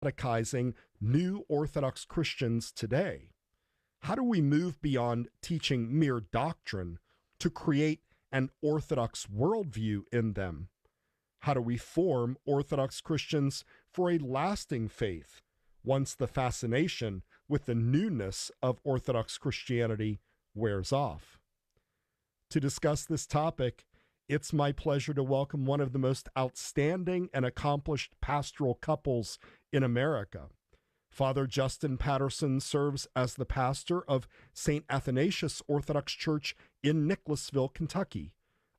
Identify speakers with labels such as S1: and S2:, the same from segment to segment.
S1: catechizing new Orthodox Christians today? How do we move beyond teaching mere doctrine to create an Orthodox worldview in them? How do we form Orthodox Christians for a lasting faith once the fascination with the newness of Orthodox Christianity wears off? To discuss this topic, it's my pleasure to welcome one of the most outstanding and accomplished pastoral couples in America. Father Justin Patterson serves as the pastor of St. Athanasius Orthodox Church in Nicholasville, Kentucky,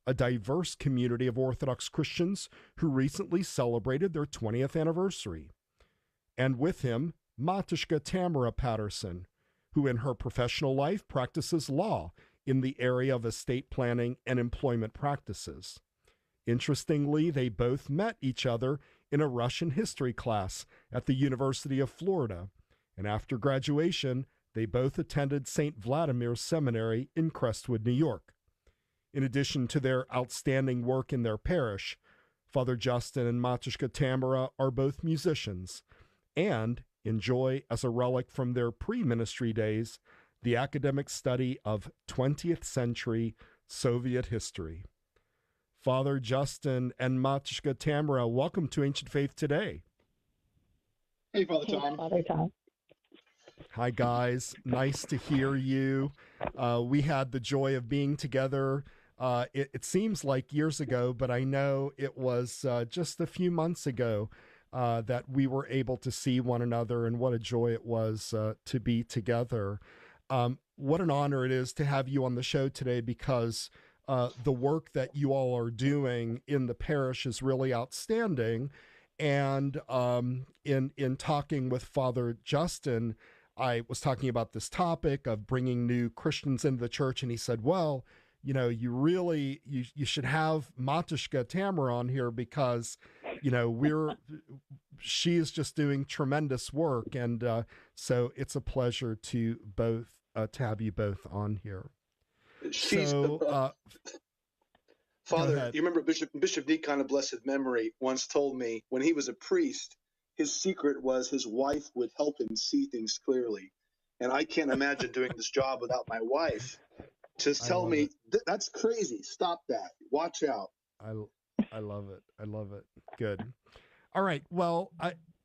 S1: a diverse community of Orthodox Christians who recently celebrated their 20th anniversary. And with him, Matushka Tamara Patterson, who in her professional life practices law in the area of estate planning and employment practices. Interestingly, they both met each other in a Russian history class at the University of Florida, and after graduation, they both attended St. Vladimir's Seminary in Crestwood, New York. In addition to their outstanding work in their parish, Father Justin and Matushka Tamara are both musicians and enjoy, as a relic from their pre-ministry days, the academic study of 20th century Soviet history. Father Justin and Matushka Tamara, welcome to Ancient Faith Today.
S2: Hey, Father Tom.
S3: Hey, Father Tom.
S1: Hi, guys. Nice to hear you. We had the joy of being together. It seems like years ago, but I know it was just a few months ago that we were able to see one another, and what a joy it was to be together. What an honor it is to have you on the show today, because the work that you all are doing in the parish is really outstanding. And in talking with Father Justin, I was talking about this topic of bringing new Christians into the church, and he said, well, you know, you should have Matushka Tamara on here because, you know, she is just doing tremendous work. And so it's a pleasure to have you both on here.
S2: Father, you remember Bishop Deacon of blessed memory once told me when he was a priest, his secret was his wife would help him see things clearly. And I can't imagine doing this job without my wife. Just tell me, that's crazy. Stop that. Watch out.
S1: I love it. I love it. Good. All right. Well,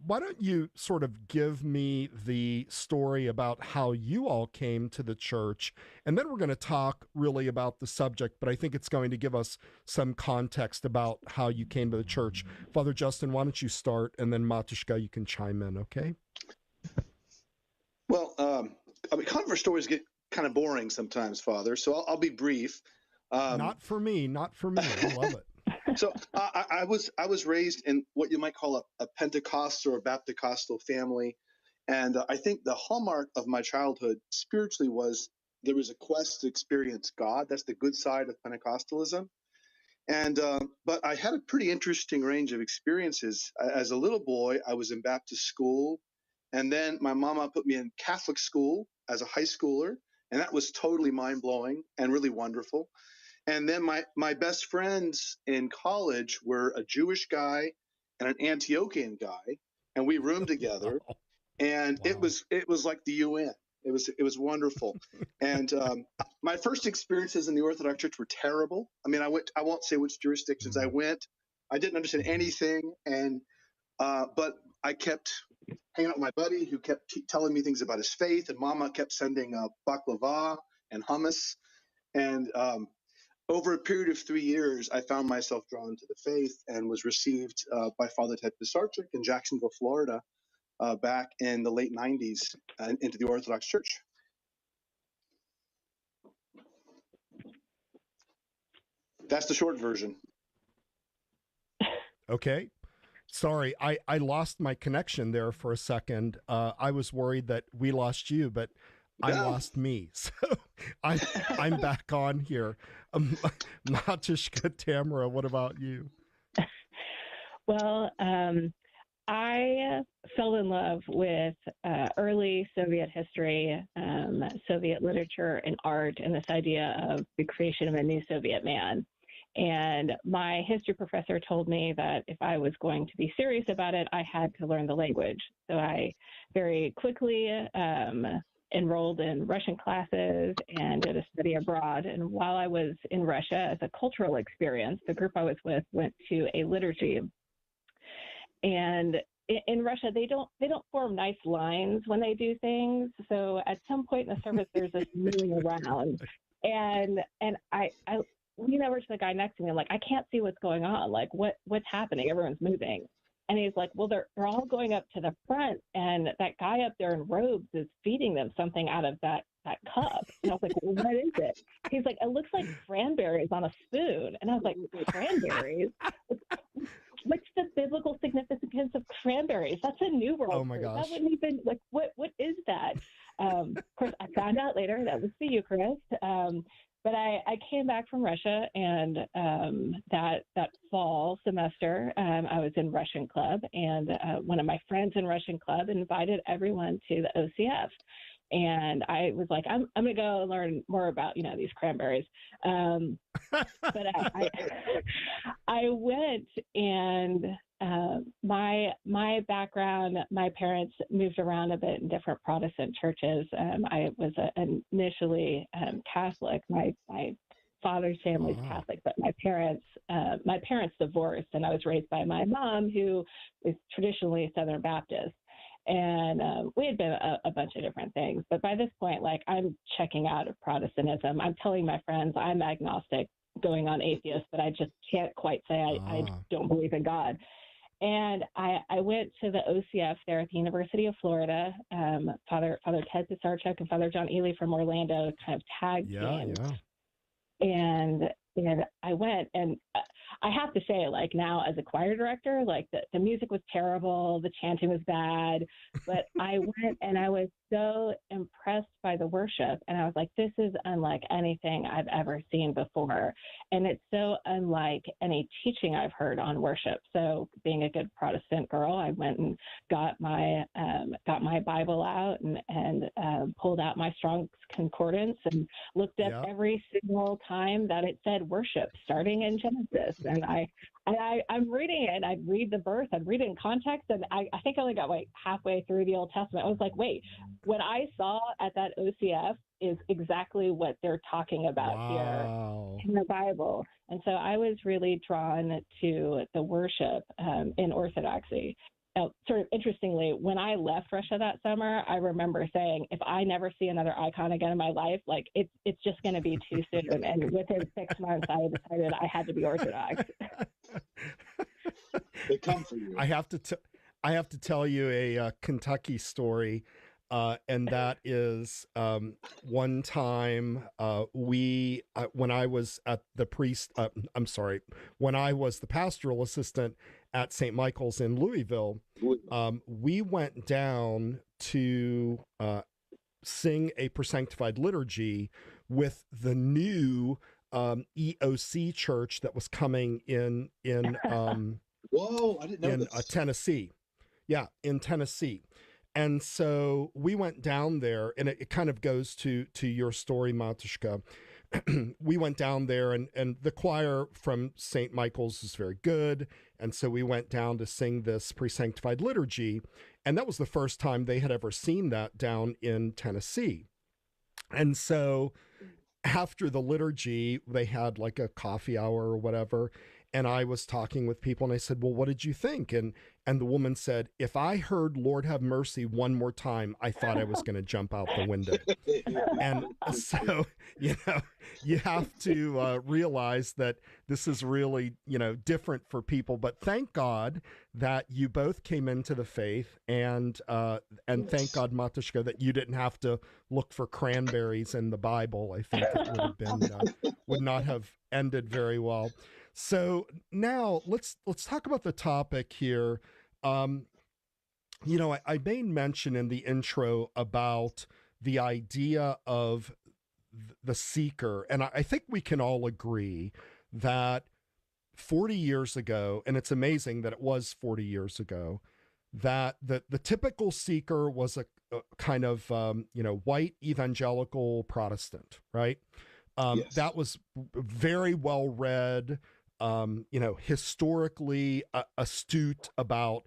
S1: why don't you sort of give me the story about how you all came to the church, and then we're going to talk really about the subject, but I think it's going to give us some context about how you came to the church. Father Justin, why don't you start, and then Matushka, you can chime in, okay?
S2: Well, convert stories get kind of boring sometimes, Father, so I'll be brief.
S1: Not for me. I love it.
S2: So I was raised in what you might call a Pentecostal or Baptist family. And I think the hallmark of my childhood spiritually was there was a quest to experience God. That's the good side of Pentecostalism. And but I had a pretty interesting range of experiences. As a little boy, I was in Baptist school. And then my mama put me in Catholic school as a high schooler. And that was totally mind-blowing and really wonderful. And then my best friends in college were a Jewish guy and an Antiochian guy, and we roomed together. And
S1: Wow.
S2: it was like the UN. It was wonderful. And my first experiences in the Orthodox Church were terrible. I mean, I won't say which jurisdictions I went. I didn't understand anything, and but I kept hanging out with my buddy who kept telling me things about his faith, and Mama kept sending baklava and hummus, and over a period of 3 years, I found myself drawn to the faith and was received by Father Ted Pisarczyk in Jacksonville, Florida, back in the late 90s into the Orthodox Church. That's the short version.
S1: Okay. Sorry, I lost my connection there for a second. I was worried that we lost you, but I lost me. So I'm back on here. Matushka Tamara, what about you?
S3: Well, I fell in love with early Soviet history, Soviet literature and art, and this idea of the creation of a new Soviet man. And my history professor told me that if I was going to be serious about it, I had to learn the language. So I very quickly enrolled in Russian classes and did a study abroad. And while I was in Russia, as a cultural experience, the group I was with went to a liturgy. And in Russia, they don't form nice lines when they do things. So at some point in the service, there's this moving around, and I lean over to the guy next to me. I'm like, I can't see what's going on. Like, what's happening? Everyone's moving. And he's like, well, they're all going up to the front, and that guy up there in robes is feeding them something out of that cup. And I was like, well, what is it? He's like, it looks like cranberries on a spoon. And I was like, cranberries? What's the biblical significance of cranberries? That's a New World.
S1: Oh my gosh.
S3: That wouldn't even, like, what is that? Of course, I found out later that was the Eucharist. But I came back from Russia, and that fall semester, I was in Russian club, and one of my friends in Russian club invited everyone to the OCF. And I was like, I'm going to go learn more about, these cranberries. But I went, and my background, my parents moved around a bit in different Protestant churches. I was initially Catholic. My father's family's Catholic, but my parents divorced, and I was raised by my mom, who is traditionally Southern Baptist. And we had been a bunch of different things. But by this point, like, I'm checking out of Protestantism. I'm telling my friends I'm agnostic, going on atheist, but I just can't quite say I don't believe in God. And I went to the OCF there at the University of Florida. Father Ted Pisarchuk and Father John Ely from Orlando kind of tagged team. And I went, and I have to say, like, now as a choir director, like, the music was terrible, the chanting was bad, but I went and I was so impressed by the worship, and I was like, this is unlike anything I've ever seen before, and it's so unlike any teaching I've heard on worship. So, being a good Protestant girl, I went and got my Bible out and pulled out my Strong's Concordance and looked up every single time that it said worship, starting in Genesis. And I'm reading it, and I'd read the verse, I'd read it in context, and I think I only got like halfway through the Old Testament. I was like, wait, what I saw at that OCF is exactly what they're talking about here in the Bible. And so I was really drawn to the worship in Orthodoxy. Sort of interestingly, when I left Russia that summer, I remember saying, if I never see another icon again in my life, like, it's just going to be too soon. And within 6 months, I decided I had to be Orthodox.
S2: They come for you.
S1: I have to tell you a Kentucky story, and that is one time when I was when I was the pastoral assistant at St. Michael's in Louisville, we went down to sing a presanctified liturgy with the new EOC church that was coming in
S2: Whoa, I didn't know
S1: in
S2: this.
S1: Tennessee. Yeah, in Tennessee. And so we went down there, and it kind of goes to your story, Matushka. We went down there, and the choir from St. Michael's is very good. And so we went down to sing this presanctified liturgy. And that was the first time they had ever seen that down in Tennessee. And so after the liturgy, they had like a coffee hour or whatever. And I was talking with people, and I said, well, what did you think? And the woman said, if I heard Lord have mercy one more time, I thought I was going to jump out the window. And so, you have to realize that this is really, different for people. But thank God that you both came into the faith, and thank God, Matushka, that you didn't have to look for cranberries in the Bible. I think it would have been would not have ended very well. So now let's talk about the topic here. I made mention in the intro about the idea of the seeker, and I think we can all agree that 40 years ago, and it's amazing that it was 40 years ago, that the typical seeker was a kind of white evangelical Protestant, right?
S2: Yes.
S1: That was very well read, historically astute about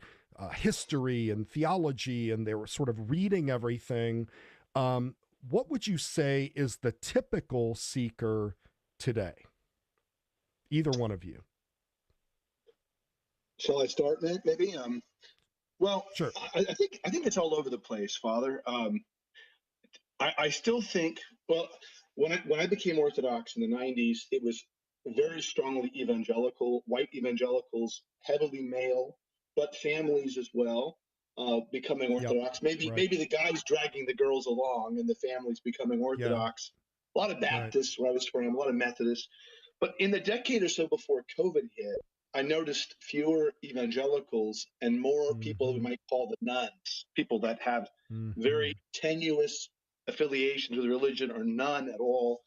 S1: history and theology, and they were sort of reading everything. What would you say is the typical seeker today? Either one of you.
S2: Shall I start, maybe? Well,
S1: Sure.
S2: I think it's all over the place, Father. I still think, well, when I became Orthodox in the 90s, it was very strongly evangelical, white evangelicals, heavily male, but families as well, becoming
S1: Yep.
S2: Orthodox. Maybe the guys dragging the girls along and the families becoming Orthodox. A lot of Baptists where I was from, a lot of Methodists. But in the decade or so before COVID hit, I noticed fewer evangelicals and more people we might call the nuns, people that have very tenuous affiliations with religion or none at all.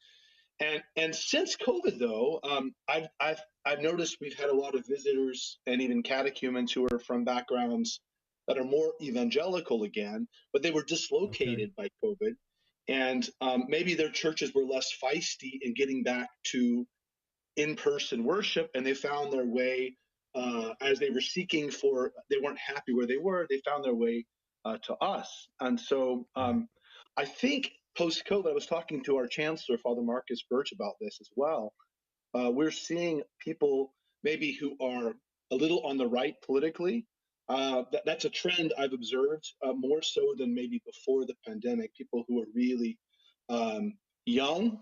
S2: And since COVID, though, I've noticed we've had a lot of visitors and even catechumens who are from backgrounds that are more evangelical again, but they were dislocated by COVID, and maybe their churches were less feisty in getting back to in-person worship, and they found their way as they were seeking for. They weren't happy where they were. They found their way to us, and so I think post-COVID, I was talking to our chancellor, Father Marcus Birch, about this as well. We're seeing people maybe who are a little on the right politically. That's a trend I've observed more so than maybe before the pandemic. People who are really young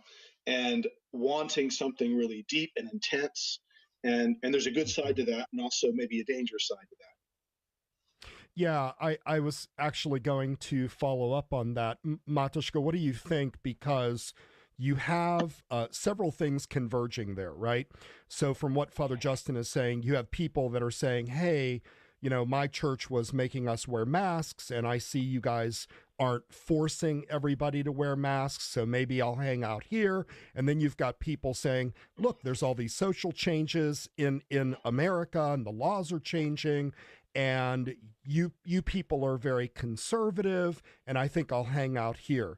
S2: and wanting something really deep and intense. And there's a good side to that, and also maybe a dangerous side to that.
S1: Yeah, I was actually going to follow up on that. Matushka, what do you think? Because you have several things converging there, right? So from what Father Justin is saying, you have people that are saying, hey, my church was making us wear masks, and I see you guys aren't forcing everybody to wear masks, so maybe I'll hang out here. And then you've got people saying, look, there's all these social changes in America, and the laws are changing, and you people are very conservative, and I think I'll hang out here.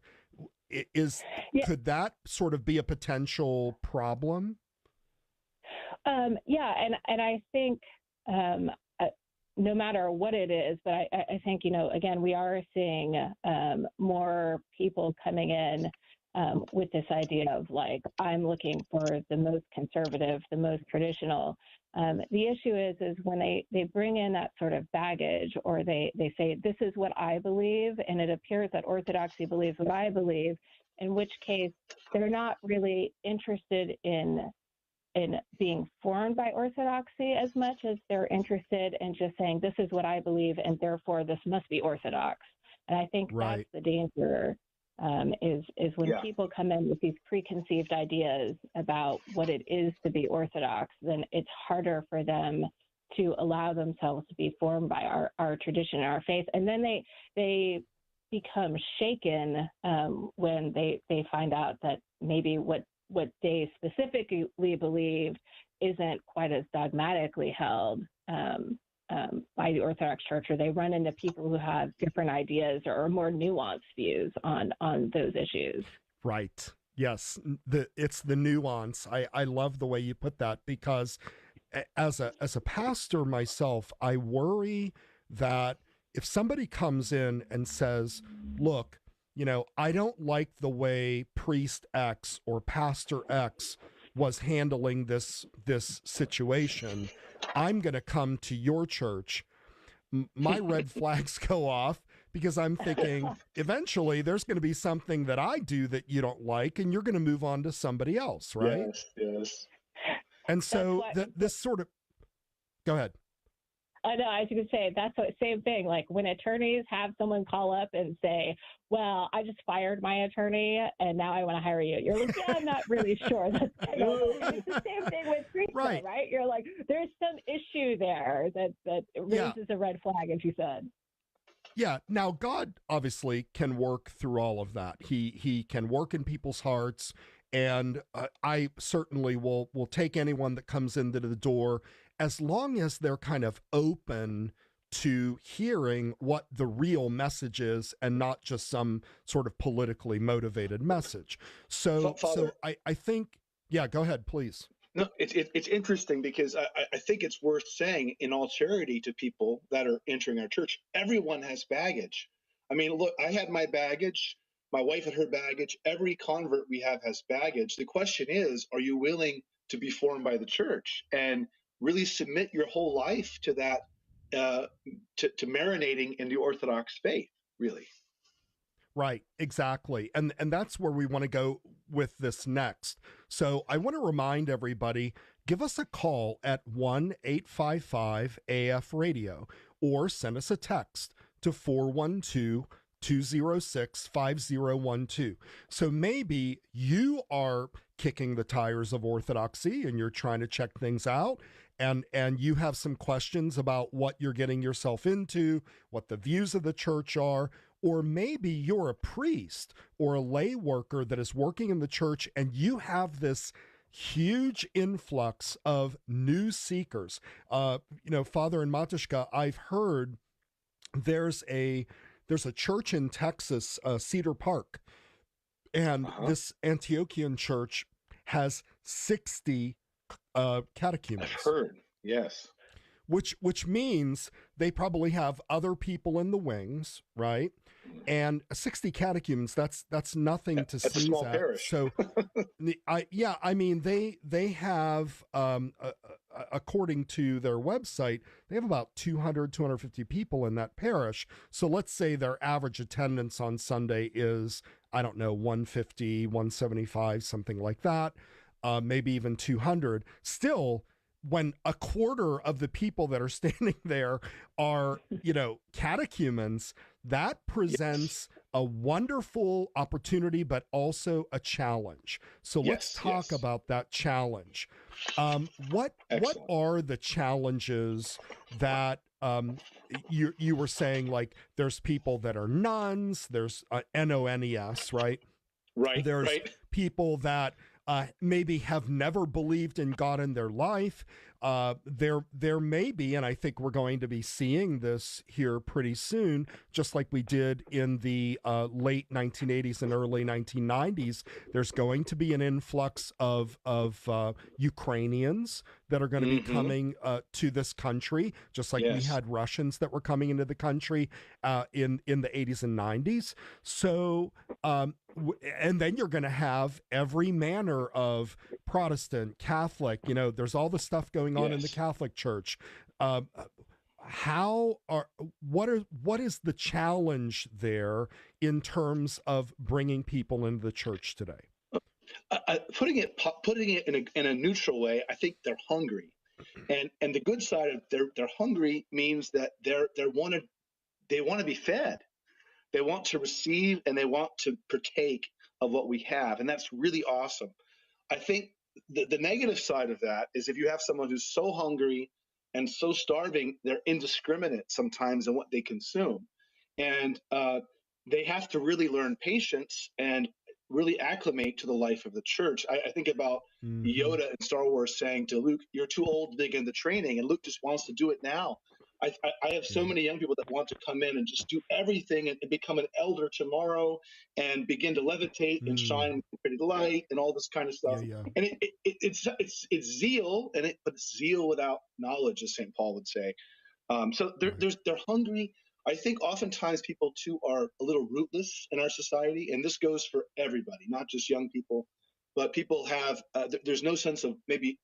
S1: Could that sort of be a potential problem?
S3: Yeah, and I think no matter what it is, but I think, again, we are seeing more people coming in with this idea of like, I'm looking for the most conservative, the most traditional. The issue is when they bring in that sort of baggage, or they say, this is what I believe, and it appears that Orthodoxy believes what I believe, in which case they're not really interested in being formed by Orthodoxy as much as they're interested in just saying, this is what I believe, and therefore this must be Orthodox. And I think that's the danger, is when people come in with these preconceived ideas about what it is to be Orthodox, then it's harder for them to allow themselves to be formed by our tradition and our faith. And then they become shaken when they find out that maybe what they specifically believe isn't quite as dogmatically held by the Orthodox Church, or they run into people who have different ideas or more nuanced views on those issues.
S1: Right. Yes. It's the nuance. I love the way you put that, because as a pastor myself, I worry that if somebody comes in and says, look, I don't like the way priest X or pastor X was handling this situation, I'm going to come to your church. My red flags go off, because I'm thinking eventually there's going to be something that I do that you don't like, and you're going to move on to somebody else, right?
S2: Yes.
S1: And so this sort of, go ahead.
S3: I know, I was going to say, that's the same thing. Like when attorneys have someone call up and say, well, I just fired my attorney and now I want to hire you. You're like, yeah, I'm not really sure. It's the same thing with priesthood, right? You're like, there's some issue there that raises a red flag, as you said.
S1: Yeah. Now, God obviously can work through all of that. He can work in people's hearts. And I certainly will take anyone that comes into the door, as long as they're kind of open to hearing what the real message is and not just some sort of politically motivated message. So,
S2: Father,
S1: I think, yeah, go ahead, please.
S2: no, it's interesting because I think it's worth saying in all charity to people that are entering our church, everyone has baggage. I mean, look, I had my baggage. My wife had her baggage. Every convert we have has baggage. The question is, are you willing to be formed by the church and really submit your whole life to that, to marinating in the Orthodox faith, really?
S1: Right, exactly. And that's where we want to go with this next. So I want to remind everybody, give us a call at 1-855-AF-radio or send us a text to 412-206-5012. So maybe you are kicking the tires of orthodoxy and you're trying to check things out, and you have some questions about what you're getting yourself into, what the views of the church are. Or maybe you're a priest or a lay worker that is working in the church and you have this huge influx of new seekers. Father and Matushka, I've heard there's a church in Texas, Cedar Park, and this Antiochian church has 60 catechumens.
S2: I've heard, yes.
S1: Which means they probably have other people in the wings, right? And 60 catechumens, that's nothing to sneeze
S2: a small
S1: at.
S2: Parish.
S1: So, I mean, they have, according to their website, they have about 250 people in that parish. So let's say their average attendance on Sunday is, I don't know, 150, 175, something like that, maybe even 200. Still, when a quarter of the people that are standing there are, catechumens, that presents a wonderful opportunity, but also a challenge. So let's talk about that challenge. What are the challenges that you were saying? Like, there's people that are nuns, there's NONES, right? There's people that maybe have never believed in God in their life. There may be, and I think we're going to be seeing this here pretty soon, just like we did in the late 1980s and early 1990s. There's going to be an influx of Ukrainians that are going to be coming to this country, just like we had Russians that were coming into the country in the 80s and 90s. So, and then you're going to have every manner of Protestant, Catholic, there's all the stuff going on in the Catholic Church. What is the challenge there in terms of bringing people into the church today?
S2: Putting it in a neutral way, I think they're hungry, and the good side of they're hungry means that they want to be fed. They want to receive and they want to partake of what we have. And that's really awesome. I think the negative side of that is if you have someone who's so hungry and so starving, they're indiscriminate sometimes in what they consume. And they have to really learn patience and really acclimate to the life of the church. I think about Yoda in Star Wars saying to Luke, "You're too old to begin the training," and Luke just wants to do it now. I have so many young people that want to come in and just do everything and become an elder tomorrow and begin to levitate and shine pretty light and all this kind of stuff. And it's zeal, but it's zeal without knowledge, as St. Paul would say. So they're hungry. I think oftentimes people too are a little rootless in our society, and this goes for everybody, not just young people, but people have there's no sense of maybe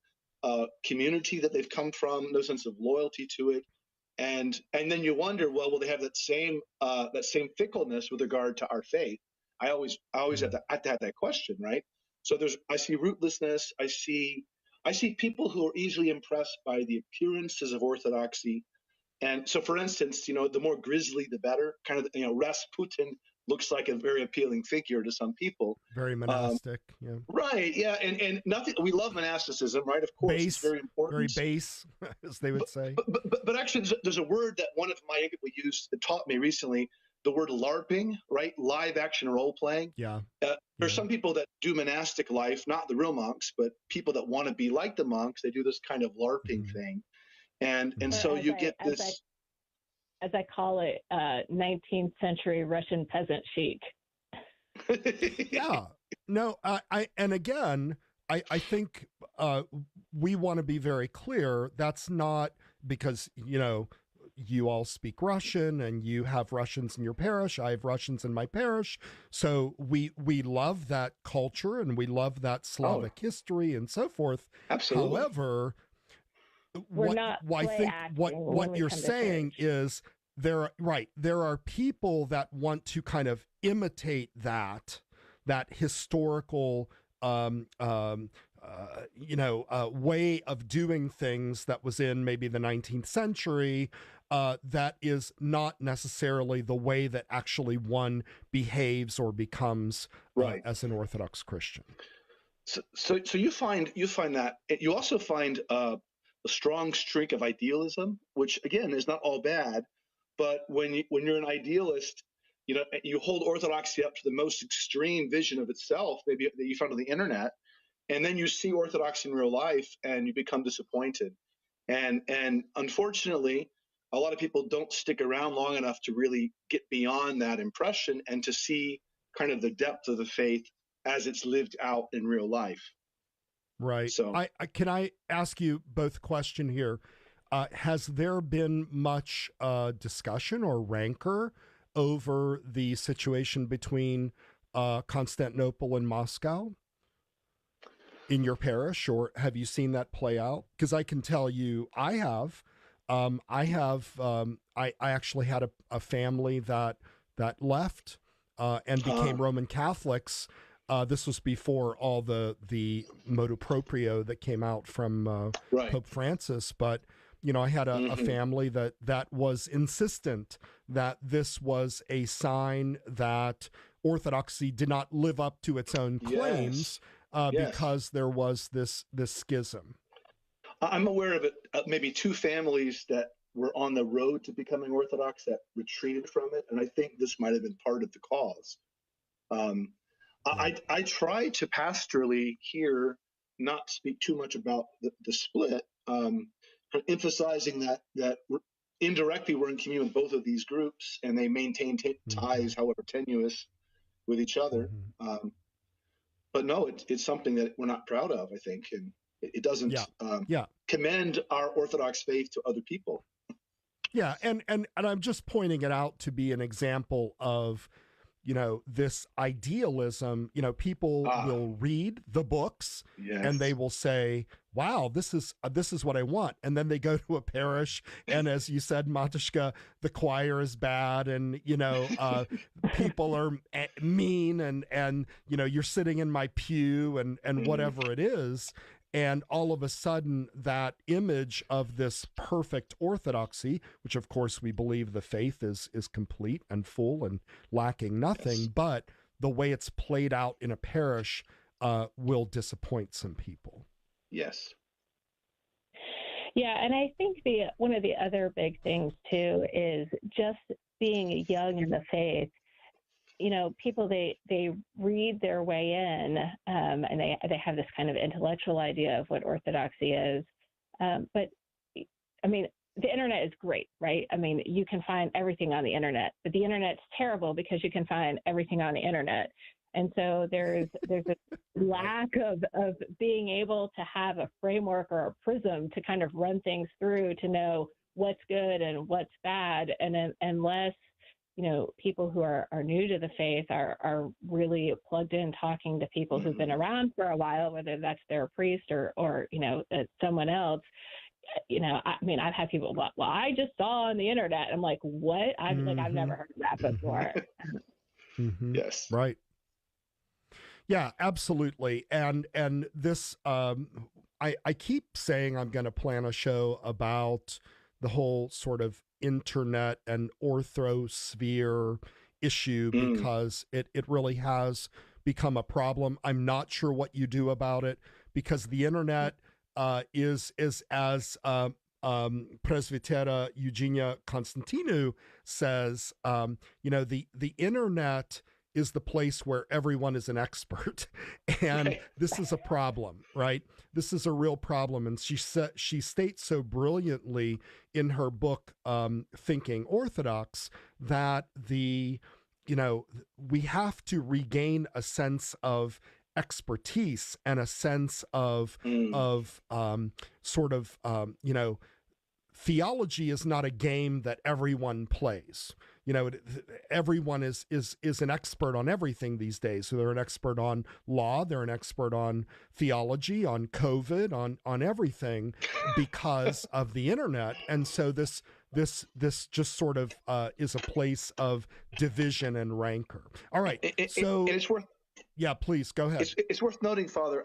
S2: community that they've come from, no sense of loyalty to it, and then you wonder, well, will they have that same fickleness with regard to our faith? I always have to have that question, right? So I see rootlessness. I see people who are easily impressed by the appearances of orthodoxy. And so, for instance, the more grisly, the better. Kind of, Rasputin looks like a very appealing figure to some people.
S1: Very monastic,
S2: Right, yeah, and nothing. We love monasticism, right? Of course,
S1: base,
S2: it's very important.
S1: Very base, as they would say.
S2: But actually, there's a word that one of my young people used that taught me recently. The word LARPing, right? Live action role playing. There's some people that do monastic life, not the real monks, but people that want to be like the monks. They do this kind of LARPing thing. And so you get this.
S3: as I call it, 19th century Russian peasant chic.
S1: Yeah. No, and again, I think we want to be very clear. That's not because, you all speak Russian and you have Russians in your parish. I have Russians in my parish. So we love that culture and we love that Slavic history and so forth.
S2: Absolutely.
S1: However,
S3: We're not
S1: I think what you're saying is there are people that want to kind of imitate that historical way of doing things that was in maybe the 19th century, that is not necessarily the way that actually one behaves or becomes as an Orthodox Christian.
S2: So you find that you also find a strong streak of idealism, which again is not all bad, but when you're an idealist, you hold Orthodoxy up to the most extreme vision of itself, maybe that you found on the internet, and then you see Orthodoxy in real life and you become disappointed. And unfortunately, a lot of people don't stick around long enough to really get beyond that impression and to see kind of the depth of the faith as it's lived out in real life.
S1: Right.
S2: So
S1: can I ask you both a question here? Has there been much discussion or rancor over the situation between Constantinople and Moscow in your parish, or have you seen that play out? Because I can tell you, I have. I actually had a family that left and became Roman Catholics. This was before all the motu proprio that came out from Pope Francis, but I had a family that was insistent that this was a sign that Orthodoxy did not live up to its own claims, because there was this schism.
S2: I'm aware of it. Maybe two families that were on the road to becoming Orthodox that retreated from it, and I think this might have been part of the cause. I try to pastorally here not speak too much about the split, emphasizing that indirectly we're in communion with both of these groups, and they maintain ties, however tenuous, with each other. But no, it's something that we're not proud of, I think, and it doesn't commend our Orthodox faith to other people.
S1: Yeah, and I'm just pointing it out to be an example of, this idealism. People will read the books and they will say, wow, this is what I want. And then they go to a parish, and as you said, Matushka, the choir is bad, and people are mean, and you're sitting in my pew, and whatever it is. And all of a sudden, that image of this perfect orthodoxy, which of course we believe the faith is complete and full and lacking nothing, but the way it's played out in a parish will disappoint some people.
S2: Yes.
S3: Yeah, and I think one of the other big things too is just being young in the faith. People, they read their way in, and they have this kind of intellectual idea of what orthodoxy is. But I mean, the internet is great, right? I mean, you can find everything on the internet, but the internet's terrible because you can find everything on the internet. And so there's a lack of being able to have a framework or a prism to kind of run things through to know what's good and what's bad. And unless people who are new to the faith are really plugged in talking to people who've been around for a while, whether that's their priest or someone else. I mean, I've had people, well, I just saw on the internet. I'm like, what? I've never heard of that before.
S2: Yes.
S1: Right. Yeah, absolutely. And this, I keep saying I'm going to plan a show about the whole sort of internet and orthosphere issue, because it really has become a problem. I'm not sure what you do about it, because the internet is as Presbytera Eugenia Constantinou says, the internet is the place where everyone is an expert. And this is a problem, right? This is a real problem. And she states so brilliantly in her book, Thinking Orthodox, that we have to regain a sense of expertise and a sense of theology is not a game that everyone plays. Everyone is an expert on everything these days. So they're an expert on law, they're an expert on theology, on COVID, on everything, because of the internet. And so this just sort of is a place of division and rancor. All right, so
S2: it's worth.
S1: Yeah, please go ahead.
S2: It's worth noting, Father.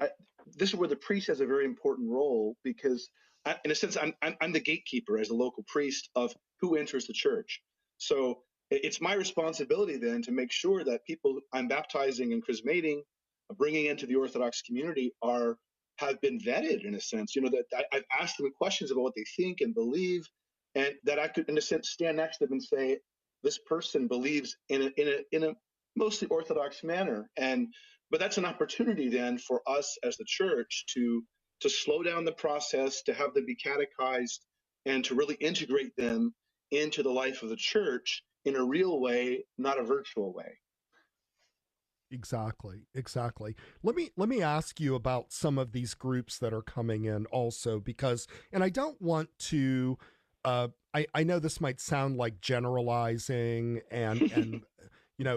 S2: This is where the priest has a very important role, because, in a sense, I'm the gatekeeper as a local priest of who enters the church. So it's my responsibility then to make sure that people I'm baptizing and chrismating, bringing into the Orthodox community, have been vetted in a sense. That I've asked them questions about what they think and believe, and that I could, in a sense, stand next to them and say, this person believes in a mostly Orthodox manner. But that's an opportunity then for us as the church to slow down the process, to have them be catechized, and to really integrate them into the life of the church in a real way, not a virtual way.
S1: Exactly. Let me ask you about some of these groups that are coming in also, because, and I don't want to, I know this might sound like generalizing and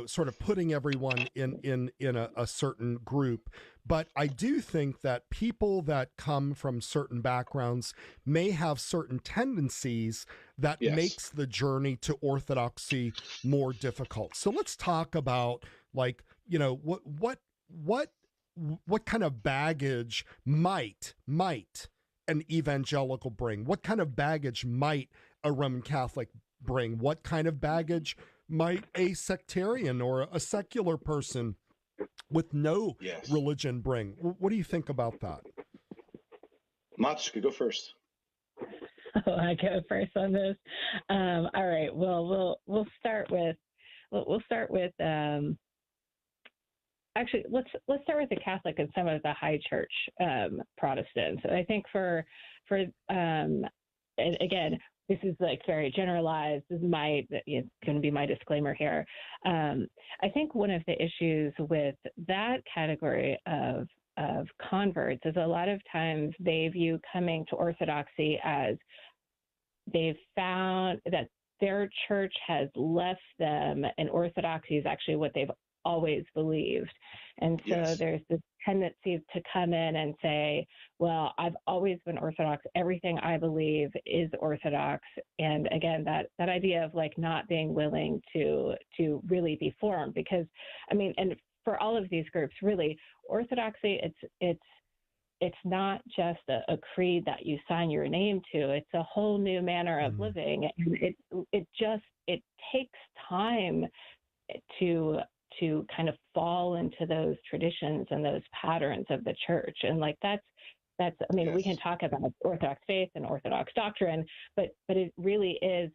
S1: sort of putting everyone in a certain group. But I do think that people that come from certain backgrounds may have certain tendencies that makes the journey to orthodoxy more difficult. So let's talk about, like, what kind of baggage might an evangelical bring? What kind of baggage might a Roman Catholic bring? What kind of baggage might a sectarian or a secular person with no religion bring? What do you think about that?
S2: Matushka, go first.
S3: Oh, I go first on this. All right. Well, we'll start with actually let's start with the Catholic and some of the high church Protestants. I think for and again, this is like very generalized. This is going to be my disclaimer here. I think one of the issues with that category of converts is a lot of times they view coming to Orthodoxy as they've found that their church has left them, and Orthodoxy is actually what they've always believed. And so there's this tendency to come in and say, well, I've always been Orthodox. Everything I believe is Orthodox. And again, that idea of like not being willing to really be formed, because I mean, and for all of these groups, really, Orthodoxy, it's not just a creed that you sign your name to. It's a whole new manner of living. And it takes time to kind of fall into those traditions and those patterns of the church. And like that's I mean, we can talk about Orthodox faith and Orthodox doctrine, but it really is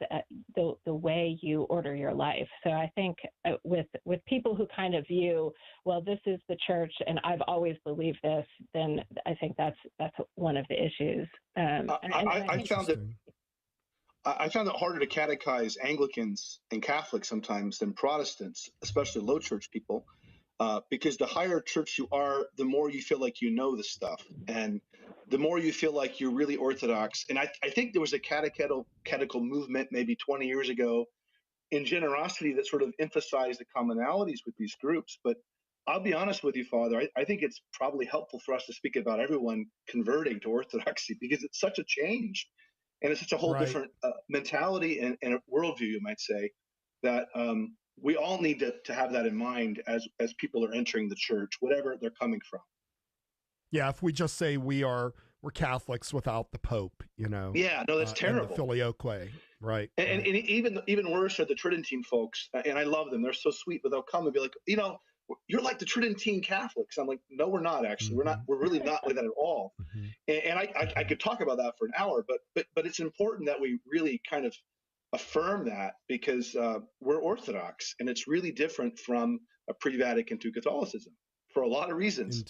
S3: the way you order your life. So I think with people who kind of view, well, this is the church and I've always believed this, then I think that's one of the issues.
S2: I found it harder to catechize Anglicans and Catholics sometimes than Protestants, especially low church people, because the higher church you are, the more you feel like you know the stuff, and the more you feel like you're really Orthodox. And I think there was a catechetical movement maybe 20 years ago in generosity that sort of emphasized the commonalities with these groups. But I'll be honest with you, Father, I think it's probably helpful for us to speak about everyone converting to Orthodoxy, because it's such a change. And it's such a whole different mentality and a worldview, you might say, that we all need to have that in mind as people are entering the church, whatever they're coming from.
S1: Yeah, if we just say we're Catholics without the Pope,
S2: Yeah, no, that's terrible.
S1: And the filioque, right?
S2: And even worse are the Tridentine folks, and I love them. They're so sweet, but they'll come and be like, you're like the Tridentine Catholics. I'm like, no, we're not actually. We're really not like that at all. And I could talk about that for an hour, but it's important that we really kind of affirm that because we're Orthodox, and it's really different from a pre-Vatican II Catholicism for a lot of reasons.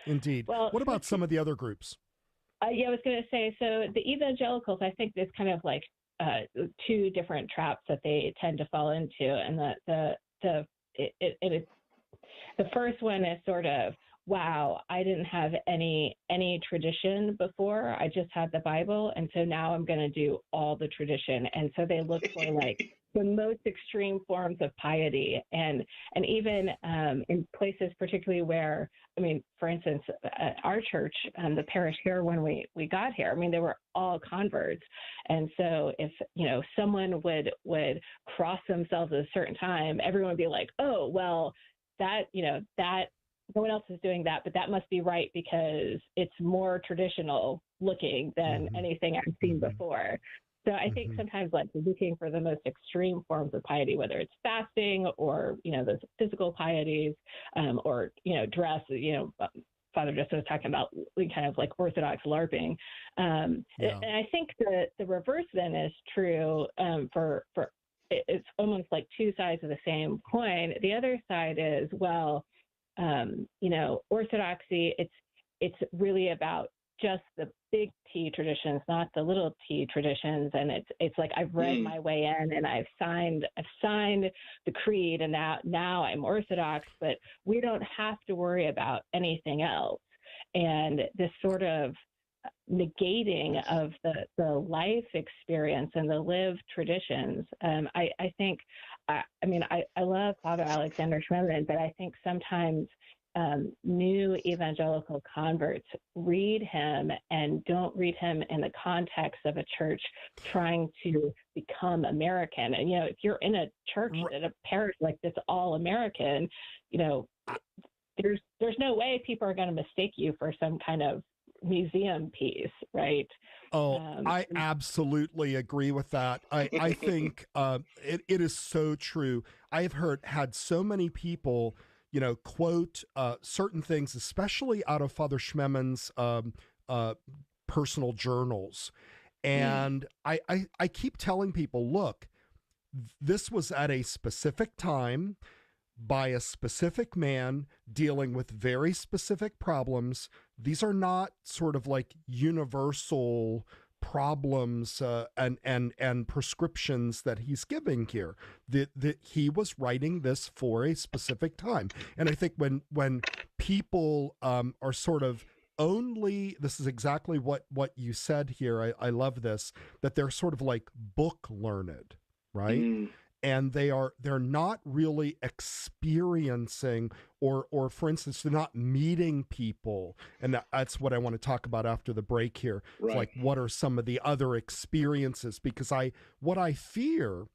S1: Indeed.
S3: Well,
S1: what about some of the other groups?
S3: Yeah, I was going to say, so the evangelicals, I think there's kind of like two different traps that they tend to fall into, and the first one is sort of, wow, I didn't have any tradition before. I just had the Bible, and so now I'm going to do all the tradition. And so they look for like the most extreme forms of piety, and even in places particularly where, I mean, for instance, our church, the parish here, when we got here, I mean, they were all converts. And so if, someone would cross themselves at a certain time, everyone would be like, oh, well, that no one else is doing that, but that must be right because it's more traditional looking than anything I've seen before. So I think sometimes like looking for the most extreme forms of piety, whether it's fasting or, those physical pieties, or, dress, Father just was talking about kind of like Orthodox LARPing. And I think the reverse then is true for it's almost like two sides of the same coin. The other side is, well, Orthodoxy, it's really about just the big T traditions, not the little T traditions. And it's like I've read my way in and I've signed the creed, and now I'm Orthodox, but we don't have to worry about anything else. And this sort of negating of the life experience and the lived traditions. I think, I love Father Alexander Schmemann, but I think sometimes new evangelical converts read him and don't read him in the context of a church trying to become American. And, if you're in a church at a parish like this, all American, there's no way people are going to mistake you for some kind of museum piece, right?
S1: I absolutely agree with that. I think it is so true. I have had so many people, quote certain things, especially out of Father Schmemann's personal journals. And I keep telling people, look, this was at a specific time by a specific man dealing with very specific problems. These are not sort of like universal problems and prescriptions that he's giving here. That he was writing this for a specific time. And I think when people are sort of only, this is exactly what you said here. I love this, that they're sort of like book learned, right? And they're not really experiencing or for instance, they're not meeting people. And that's what I want to talk about after the break here.
S2: Right.
S1: It's like, what are some of the other experiences? Because what I fear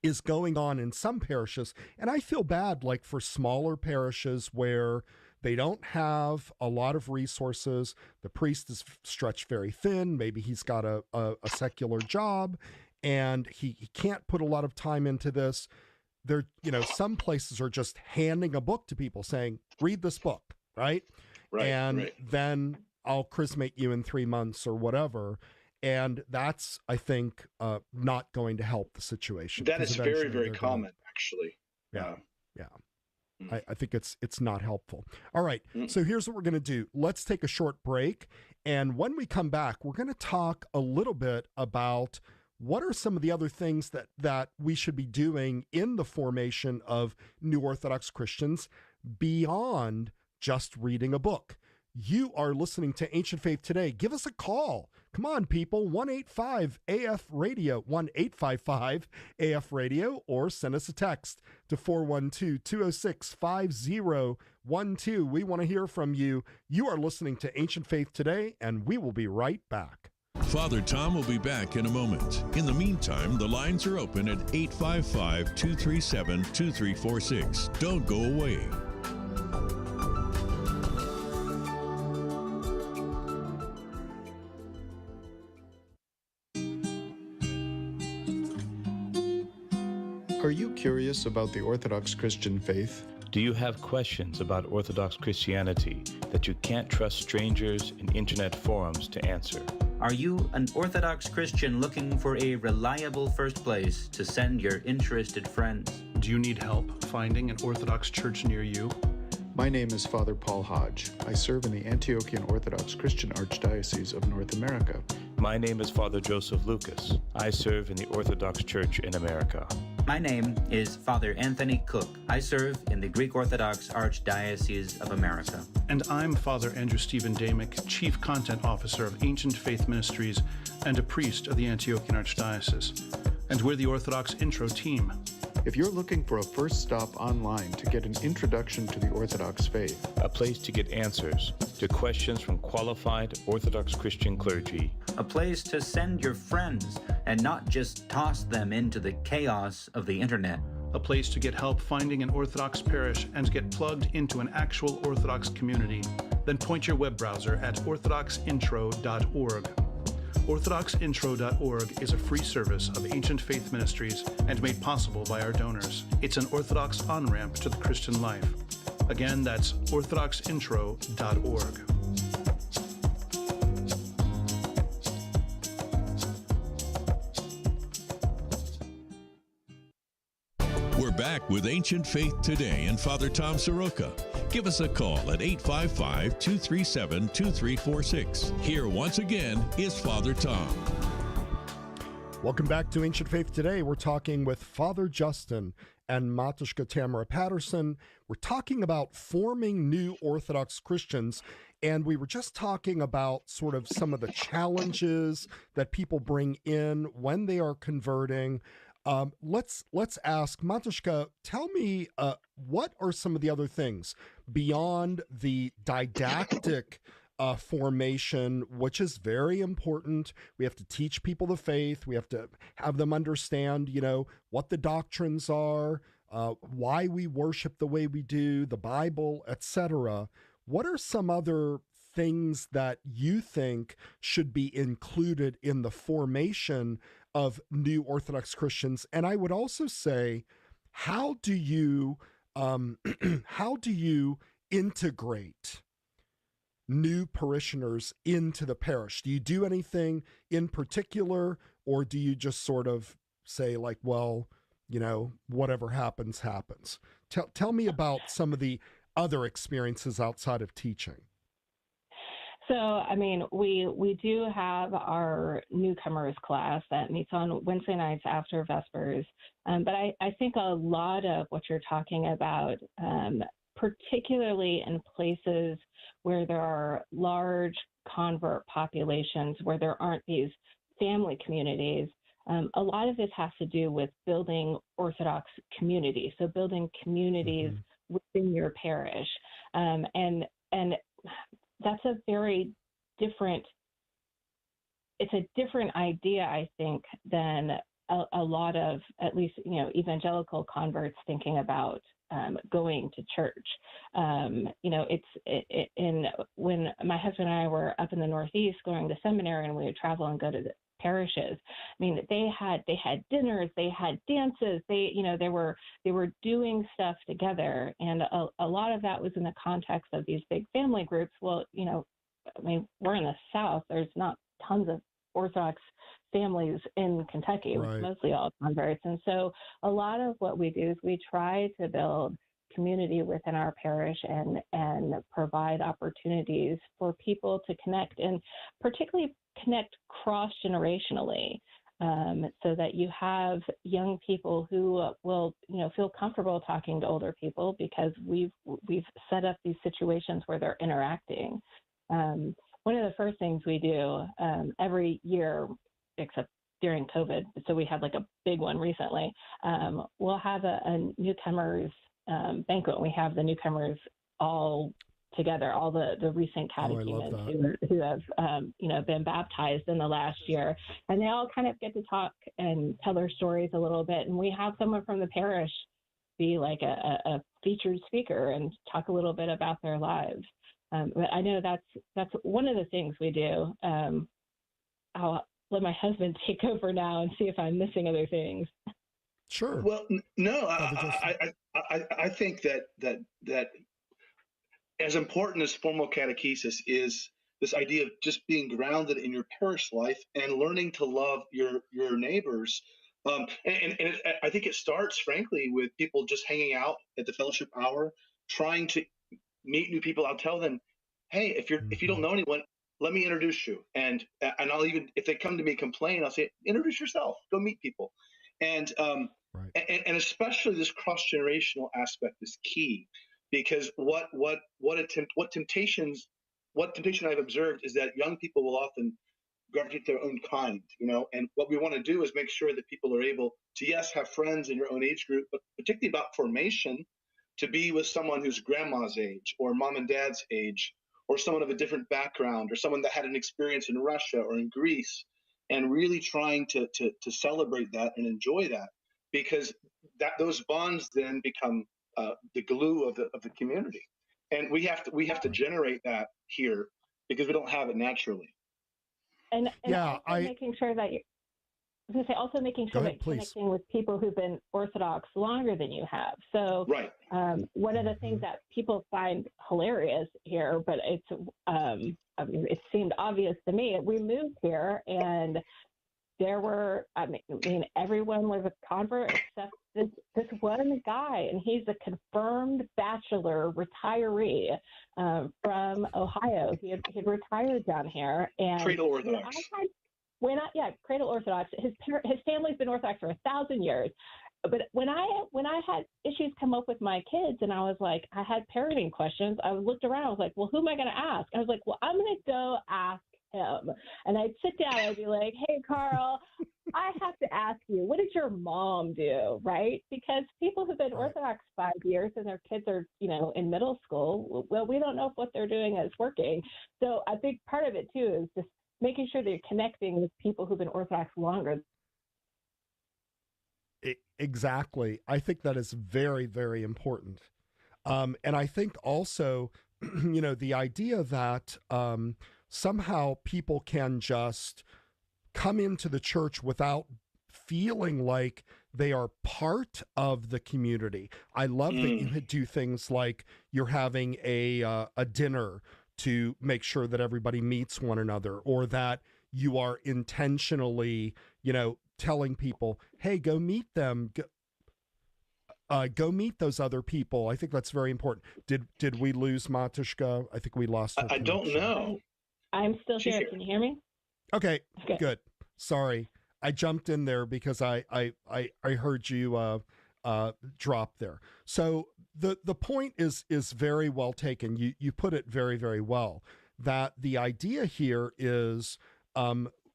S1: is going on in some parishes, and I feel bad like for smaller parishes where they don't have a lot of resources. The priest is stretched very thin. Maybe he's got a secular job, and he can't put a lot of time into this. There, some places are just handing a book to people saying, read this book, right? And then I'll chrismate you in 3 months or whatever. And that's, I think, not going to help the situation.
S2: That is very, very common, actually.
S1: Yeah. I think it's not helpful. All right. So here's what we're going to do. Let's take a short break. And when we come back, we're going to talk a little bit about what are some of the other things that we should be doing in the formation of new Orthodox Christians beyond just reading a book. You are listening to Ancient Faith Today. Give us a call. Come on, people. 1-855-AF-RADIO, 1-855-AF-RADIO, or send us a text to 412-206-5012. We want to hear from you. You are listening to Ancient Faith Today, and we will be right back.
S4: Father Tom will be back in a moment. In the meantime, the lines are open at 855-237-2346. Don't go away.
S5: Are you curious about the Orthodox Christian faith?
S6: Do you have questions about Orthodox Christianity that you can't trust strangers in internet forums to answer?
S7: Are you an Orthodox Christian looking for a reliable first place to send your interested friends?
S8: Do you need help finding an Orthodox church near you?
S5: My name is Father Paul Hodge. I serve in the Antiochian Orthodox Christian Archdiocese of North America.
S6: My name is Father Joseph Lucas. I serve in the Orthodox Church in America.
S7: My name is Father Anthony Cook. I serve in the Greek Orthodox Archdiocese of America.
S8: And I'm Father Andrew Stephen Damick, Chief Content Officer of Ancient Faith Ministries and a priest of the Antiochian Archdiocese. And we're the Orthodox Intro team.
S5: If you're looking for a first stop online to get an introduction to the Orthodox faith,
S6: A place to get answers to questions from qualified Orthodox Christian clergy.
S7: A place to send your friends and not just toss them into the chaos of the internet.
S8: A place to get help finding an Orthodox parish and get plugged into an actual Orthodox community. Then point your web browser at orthodoxintro.org. OrthodoxIntro.org is a free service of Ancient Faith Ministries and made possible by our donors. It's an Orthodox on-ramp to the Christian life. Again, that's OrthodoxIntro.org.
S4: We're back with Ancient Faith Today and Father Tom Soroka. Give us a call at 855-237-2346. Here once again is Father Tom.
S1: Welcome back to Ancient Faith Today. We're talking with Father Justin and Matushka Tamara Patterson. We're talking about forming new Orthodox Christians, and we were just talking about sort of some of the challenges that people bring in when they are converting. Let's ask Matushka, tell me what are some of the other things beyond the didactic formation, which is very important. We have to teach people the faith. We have to have them understand, what the doctrines are, why we worship the way we do, the Bible, etc. What are some other things that you think should be included in the formation of new Orthodox Christians? And I would also say, how do you integrate new parishioners into the parish? Do you do anything in particular, or do you just sort of say like, well, whatever happens, happens? Tell me about some of the other experiences outside of teaching.
S3: So, we do have our newcomers class that meets on Wednesday nights after Vespers. But I think a lot of what you're talking about, particularly in places where there are large convert populations, where there aren't these family communities, a lot of this has to do with building Orthodox communities. So building communities within your parish. And that's a very different, it's a different idea, I think, than a lot of, at least, evangelical converts thinking about going to church. When my husband and I were up in the Northeast going to seminary, and we would travel and go to the parishes, they had dinners, they had dances, they were doing stuff together, and a lot of that was in the context of these big family groups. Well, we're in the South. There's not tons of Orthodox families in Kentucky.
S1: Right.
S3: It's mostly all converts. And so a lot of what we do is we try to build community within our parish and provide opportunities for people to connect, and particularly connect cross-generationally, so that you have young people who will, feel comfortable talking to older people because we've set up these situations where they're interacting. One of the first things we do every year, except during COVID, so we had like a big one recently, we'll have a newcomers banquet. We have the newcomers all together, all the recent catechumens who have been baptized in the last year, and they all kind of get to talk and tell their stories a little bit. And we have someone from the parish be like a featured speaker and talk a little bit about their lives. But I know that's one of the things we do. I'll let my husband take over now and see if I'm missing other things.
S1: Sure.
S2: Well, no, I think that as important as formal catechesis is this idea of just being grounded in your parish life and learning to love your neighbors. I think it starts, frankly, with people just hanging out at the fellowship hour, trying to meet new people. I'll tell them, hey, if you don't know anyone, let me introduce you. And I'll even, if they come to me complain, I'll say, introduce yourself, go meet people. And and especially this cross-generational aspect is key, because what temptation I've observed is that young people will often gravitate their own kind, and what we want to do is make sure that people are able to, yes, have friends in your own age group, but particularly about formation, to be with someone who's grandma's age or mom and dad's age, or someone of a different background, or someone that had an experience in Russia or in Greece, and really trying to celebrate that and enjoy that, because those bonds then become the glue of the community, and we have to generate that here because we don't have it naturally.
S3: And making sure that I was going to say, also making sure that you're connecting with people who've been Orthodox longer than you have. So one of the things that people find hilarious here, but it's it seemed obvious to me, we moved here and there were, everyone was a convert except this one guy, and he's a confirmed bachelor retiree from Ohio. He had retired down here. And
S2: Cradle Orthodox.
S3: Cradle Orthodox. His family's been Orthodox for 1,000 years. But when I had issues come up with my kids, and I was like, I had parenting questions, I looked around, I was like, well, who am I going to ask? I was like, well, I'm going to go ask him. And I'd sit down and I'd be like, hey, Carl, I have to ask you, what did your mom do, right? Because people who've been Orthodox 5 years and their kids are, in middle school, well, we don't know if what they're doing is working. So I think part of it, too, is just making sure that you're connecting with people who've been Orthodox longer.
S1: Exactly. I think that is very, very important. And I think also, the idea that somehow people can just come into the church without feeling like they are part of the community. I love that you do things like you're having a dinner to make sure that everybody meets one another, or that you are intentionally, telling people, hey, go meet them. Go meet those other people. I think that's very important. Did we lose Matushka? I think we lost her.
S2: I don't know.
S3: I'm still here. Can you hear me?
S1: Okay, good. Sorry. I jumped in there because I heard you drop there. So the point is very well taken. You put it very, very well, that the idea here is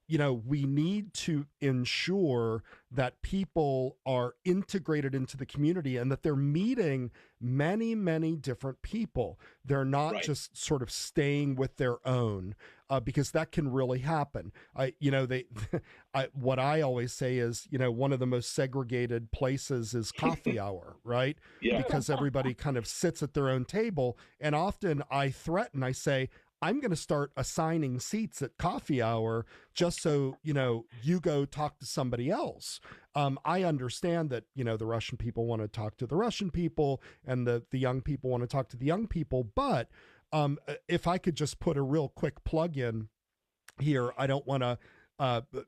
S1: we need to ensure that people are integrated into the community and that they're meeting many, many different people. They're not just sort of staying with their own, because that can really happen. What I always say is, one of the most segregated places is coffee hour, right?
S2: Yeah.
S1: Because everybody kind of sits at their own table. And often I threaten, I say, I'm going to start assigning seats at coffee hour just so, you go talk to somebody else. I understand that, the Russian people want to talk to the Russian people and the young people want to talk to the young people. But if I could just put a real quick plug in here, I don't want to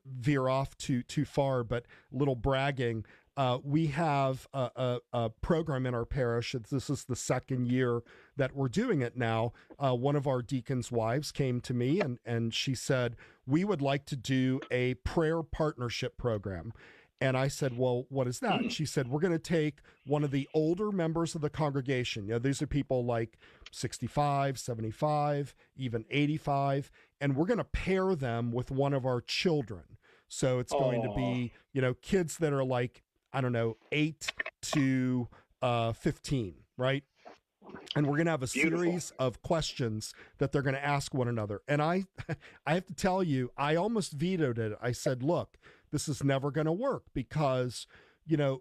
S1: veer off too far, but a little bragging. We have a program in our parish. This is the second year that we're doing it now. One of our deacons' wives came to me and she said, we would like to do a prayer partnership program. And I said, well, what is that? And she said, we're going to take one of the older members of the congregation. These are people like 65, 75, even 85. And we're going to pair them with one of our children. So it's going to be, kids that are like, 8 to 15, right? And we're going to have a series of questions that they're going to ask one another. And I have to tell you, I almost vetoed it. I said, look, this is never going to work because,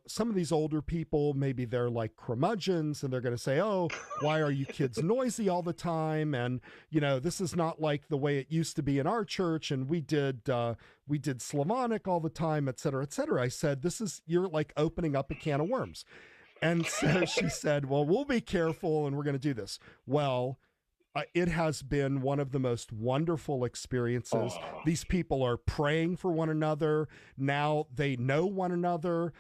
S1: some of these older people, maybe they're like curmudgeons and they're going to say, oh, why are you kids noisy all the time? And, this is not like the way it used to be in our church. And we did Slavonic all the time, et cetera, et cetera. I said, you're like opening up a can of worms. And so she said, well, we'll be careful and we're going to do this. Well, it has been one of the most wonderful experiences.
S2: Oh.
S1: These people are praying for one another. Now they know one another.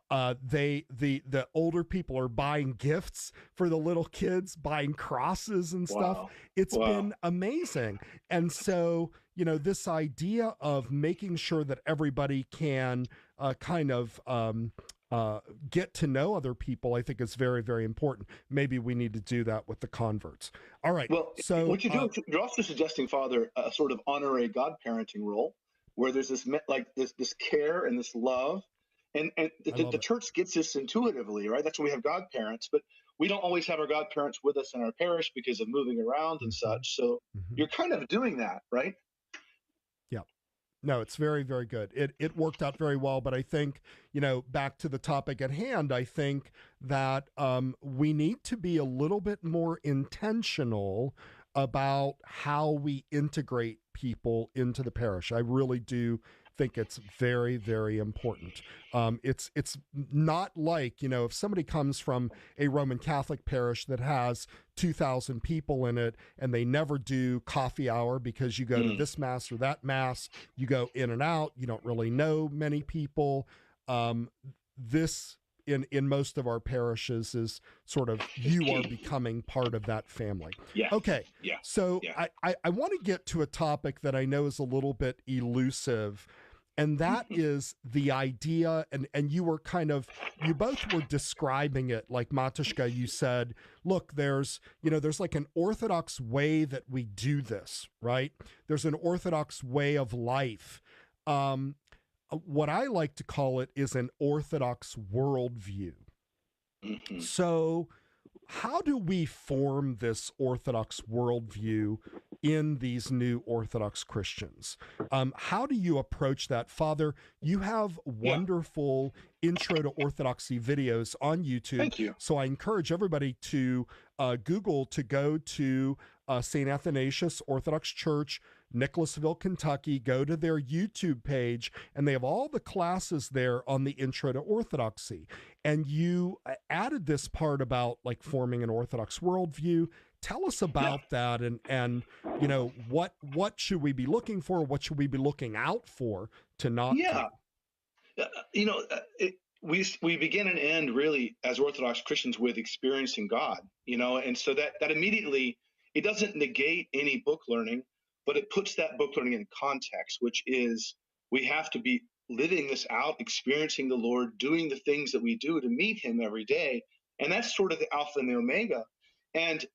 S1: The older people are buying gifts for the little kids, buying crosses and stuff.
S2: Wow.
S1: It's
S2: Wow.
S1: been amazing. And so, this idea of making sure that everybody can get to know other people, I think is very, very important. Maybe we need to do that with the converts. All right.
S2: Well,
S1: So
S2: what you're doing, you're also suggesting, Father, a sort of honorary godparenting role, where there's this care and this love, and the church gets this intuitively, right? That's why we have godparents, but we don't always have our godparents with us in our parish because of moving around and such. So you're kind of doing that, right?
S1: Yeah. No, it's very, very good. It worked out very well, but I think, back to the topic at hand, I think that we need to be a little bit more intentional about how we integrate people into the parish. I really do think it's very, very important. It's not like, if somebody comes from a Roman Catholic parish that has 2,000 people in it and they never do coffee hour because you go to this mass or that mass, you go in and out, you don't really know many people. This in most of our parishes is sort of, you are becoming part of that family.
S2: Yeah.
S1: Okay.
S2: Yeah.
S1: So
S2: yeah.
S1: I want to get to a topic that I know is a little bit elusive, and that is the idea, and you both were describing it, like Matushka, you said, look, there's like an Orthodox way that we do this, right? There's an Orthodox way of life. What I like to call it is an Orthodox worldview. So how do we form this Orthodox worldview in these new Orthodox Christians? How do you approach that? Father, you have wonderful Intro to Orthodoxy videos on YouTube.
S2: Thank you.
S1: So I encourage everybody to go to St. Athanasius Orthodox Church, Nicholasville, Kentucky, go to their YouTube page, and they have all the classes there on the Intro to Orthodoxy. And you added this part about like forming an Orthodox worldview. Tell us about that, and what should we be looking for? What should we be looking out for to not do?
S2: We begin and end really as Orthodox Christians with experiencing God, and so that immediately, it doesn't negate any book learning, but it puts that book learning in context, which is we have to be living this out, experiencing the Lord, doing the things that we do to meet him every day. And that's sort of the alpha and the omega. And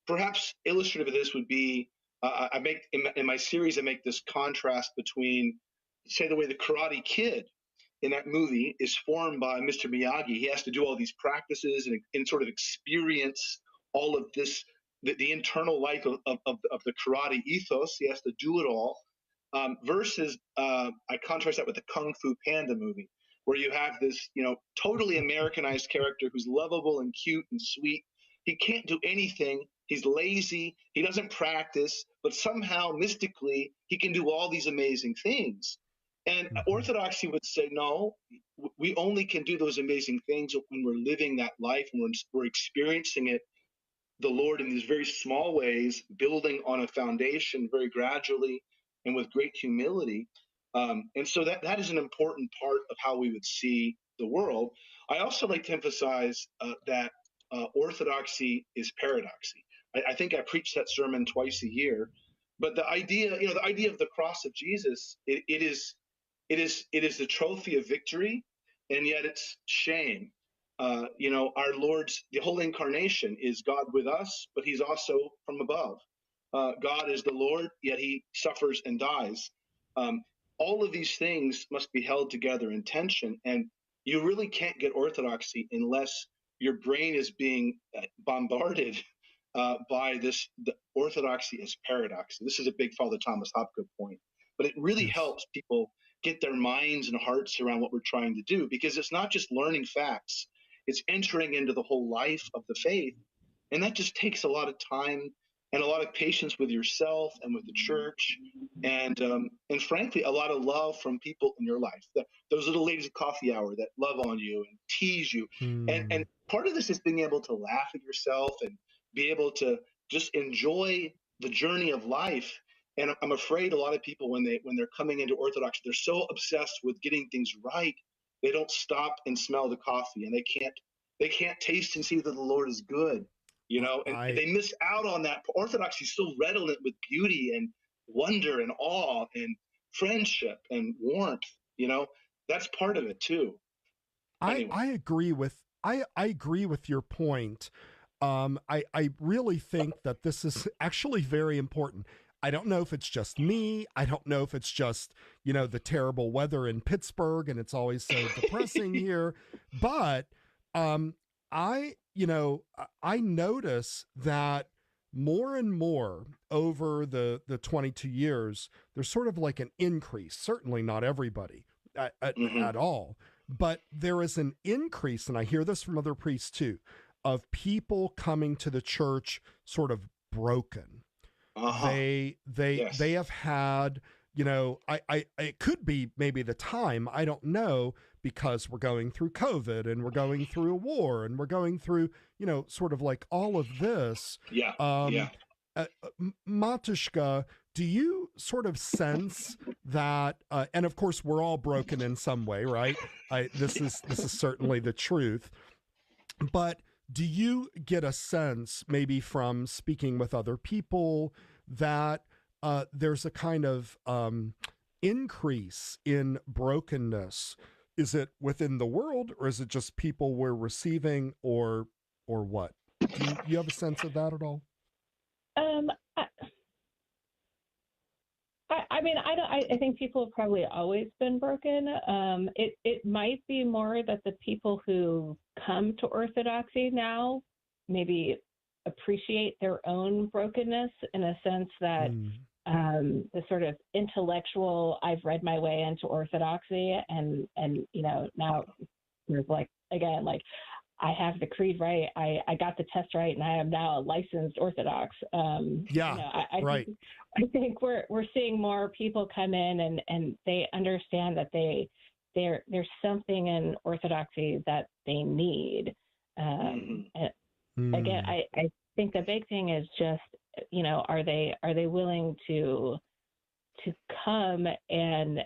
S2: perhaps illustrative of this would be, I make in my series, I make this contrast between, say, the way the Karate Kid in that movie is formed by Mr. Miyagi. He has to do all these practices and sort of experience all of this, the internal life of the karate ethos. He has to do it all. Versus, I contrast that with the Kung Fu Panda movie, where you have this, totally Americanized character who's lovable and cute and sweet. He can't do anything. He's lazy. He doesn't practice, but somehow mystically he can do all these amazing things. And Orthodoxy would say, no, we only can do those amazing things when we're living that life and we're experiencing it, the Lord, in these very small ways, building on a foundation very gradually and with great humility. And so that is an important part of how we would see the world. I also like to emphasize that Orthodoxy is paradoxy. I think I preach that sermon twice a year, but the idea of the cross of Jesus, it is the trophy of victory, and yet it's shame. Our Lord's, the whole incarnation is God with us, but he's also from above. God is the Lord, yet he suffers and dies. All of these things must be held together in tension, and you really can't get orthodoxy unless your brain is being bombarded by this. The orthodoxy is paradoxy. This is a big Father Thomas Hopgood point, but it really helps people get their minds and hearts around what we're trying to do, because it's not just learning facts, it's entering into the whole life of the faith. And that just takes a lot of time and a lot of patience with yourself and with the church, and frankly, a lot of love from people in your life. Those little ladies at coffee hour that love on you and tease you. And part of this is being able to laugh at yourself and be able to just enjoy the journey of life. And I'm afraid a lot of people, when they're coming into Orthodoxy, they're so obsessed with getting things right, they don't stop and smell the coffee, and they can't taste and see that the Lord is good, and they miss out on that. Orthodoxy is so redolent with beauty and wonder and awe and friendship and warmth. That's part of it too. Anyway.
S1: I agree with your point. I really think that this is actually very important. I don't know if it's just me. I don't know if it's just, the terrible weather in Pittsburgh and it's always so depressing here. But I notice that more and more over the 22 years, there's sort of like an increase, certainly not everybody at all, but there is an increase, and I hear this from other priests too, of people coming to the church sort of broken. They have had, it could be maybe the time, I don't know, because we're going through COVID and we're going through a war and we're going through, sort of like all of this. Matushka, do you sort of sense that, and of course we're all broken in some way, right? This is certainly the truth, but do you get a sense, maybe from speaking with other people, that there's a kind of increase in brokenness? Is it within the world, or is it just people we're receiving, or what? Do you have a sense of that at all?
S3: I think people have probably always been broken. It might be more that the people who come to Orthodoxy now maybe appreciate their own brokenness, in a sense that the sort of intellectual, I've read my way into Orthodoxy, and now there's like I have the creed right, I got the test right, and I am now a licensed Orthodox.
S1: Right.
S3: I think we're seeing more people come in and they understand that there's something in Orthodoxy that they need. Again, I think the big thing is just, are they willing to come, and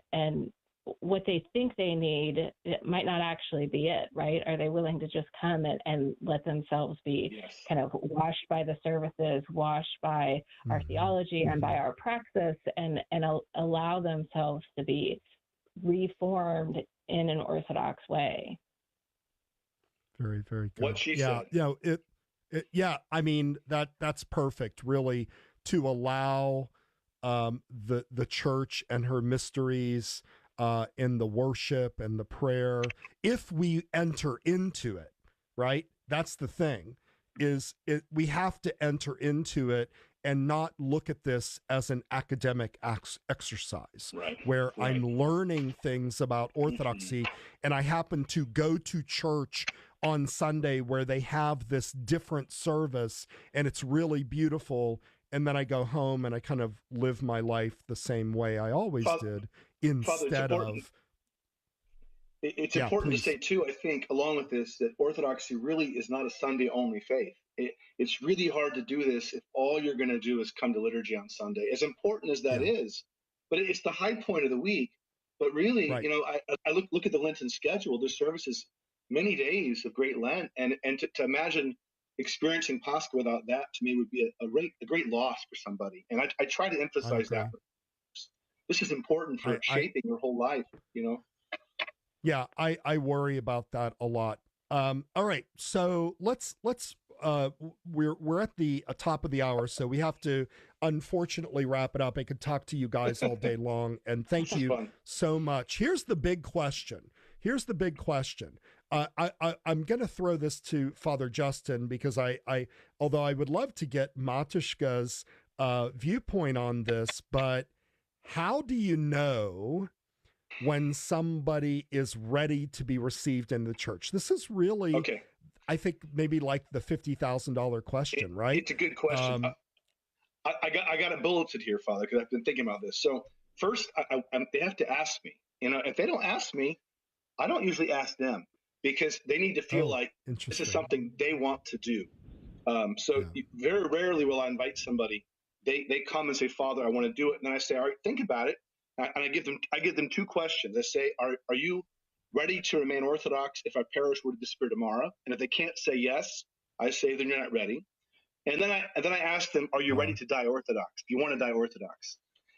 S3: what they think they need, it might not actually be it, right? Are they willing to just come and let themselves be kind of washed by the services, washed by our theology and by our praxis, and allow themselves to be reformed in an Orthodox way?
S1: Very, very good.
S2: What she said.
S1: I mean, that's perfect, really, to allow the church and her mysteries, in the worship and the prayer, if we enter into it, right? That's the thing, we have to enter into it and not look at this as an academic exercise, where I'm learning things about Orthodoxy, and I happen to go to church on Sunday where they have this different service and it's really beautiful, and then I go home and I kind of live my life the same way I always did, instead of...
S2: It's important to say, too, I think, along with this, that Orthodoxy really is not a Sunday-only faith. It's really hard to do this if all you're going to do is come to liturgy on Sunday, as important as that is. But it's the high point of the week. But really, I look at the Lenten schedule. There's services many days of Great Lent, and to imagine experiencing Pascha without that, to me, would be a great loss for somebody. And I try to emphasize that. This is important for shaping your whole life,
S1: Yeah, I worry about that a lot. All right, so let's we're at the top of the hour, so we have to unfortunately wrap it up. I could talk to you guys all day long, and thank you so much. Here's the big question. I'm going to throw this to Father Justin, because although I would love to get Matushka's viewpoint on this, but how do you know when somebody is ready to be received in the church? This is really, I think, maybe like the $50,000 question, right?
S2: It's a good question. I got a bulleted here, Father, because I've been thinking about this. So first, they have to ask me. If they don't ask me, I don't usually ask them, because they need to feel like this is something they want to do. Very rarely will I invite somebody. They come and say, Father, I want to do it. And then I say, all right, think about it. And I give them two questions. I say, are you ready to remain Orthodox if our parish were to disappear tomorrow? And if they can't say yes, I say, then you're not ready. And then I ask them, are you ready to die Orthodox? Do you want to die Orthodox?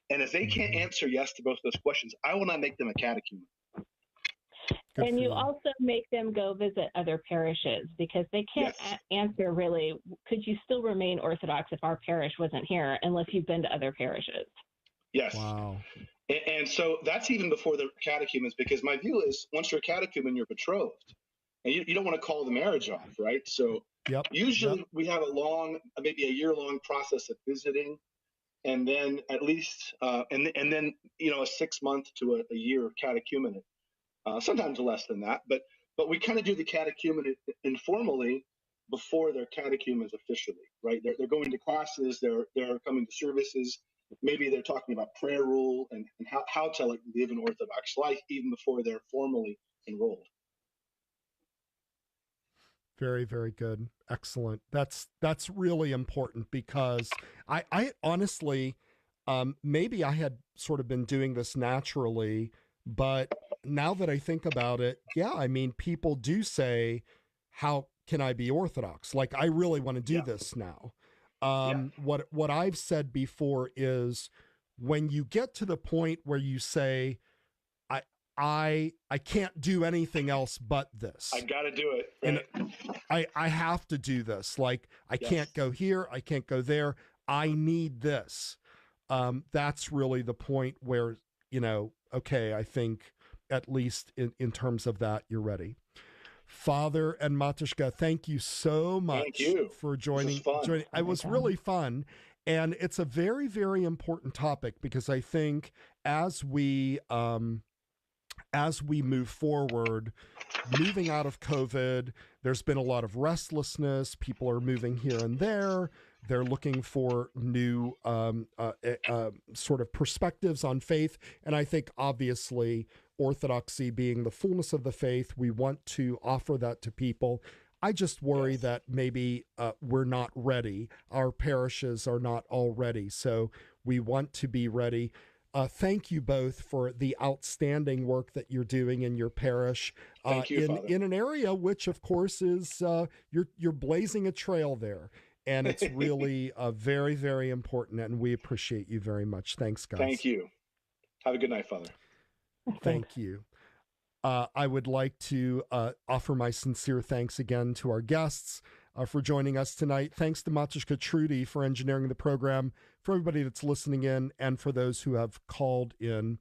S2: And if they can't answer yes to both those questions, I will not make them a catechumen.
S3: And you also make them go visit other parishes, because they can't answer really, could you still remain Orthodox if our parish wasn't here, unless you've been to other parishes.
S2: Yes.
S1: Wow.
S2: And so that's even before the catechumens, because my view is once you're a catechumen, you're betrothed. And you don't want to call the marriage off, right? So usually we have a long, maybe a year-long process of visiting, and then at least, and then, a 6 month to a year of catechumenate. Sometimes less than that, but we kind of do the catechumenate informally before they're catechumens officially, right? They're going to classes, they're coming to services, maybe they're talking about prayer rule and how to live an Orthodox life even before they're formally enrolled.
S1: Very, very good. Excellent. That's really important, because I honestly, maybe I had sort of been doing this naturally, but now that I think about it, people do say, how can I be Orthodox? Like, I really want to do this now. What I've said before is, when you get to the point where you say, I can't do anything else but this.
S2: I got to do it. Right?
S1: And I have to do this. Like, I can't go here. I can't go there. I need this. That's really the point where, okay, I think at least in terms of that, you're ready. Father and Matushka, thank you so much for joining. It was really fun. And it's a very, very important topic, because I think as we move forward, moving out of COVID, there's been a lot of restlessness. People are moving here and there. They're looking for new sort of perspectives on faith. And I think, obviously, Orthodoxy being the fullness of the faith, we want to offer that to people. I just worry that maybe we're not ready. Our parishes are not all ready. So we want to be ready. Thank you both for the outstanding work that you're doing in your parish.
S2: Thank you,
S1: in an area which, of course, is you're blazing a trail there. And it's really very, very important, and we appreciate you very much. Thanks, guys.
S2: Thank you. Have a good night, Father.
S1: Thank you. I would like to offer my sincere thanks again to our guests for joining us tonight. Thanks to Matushka Trudy for engineering the program, for everybody that's listening in, and for those who have called in.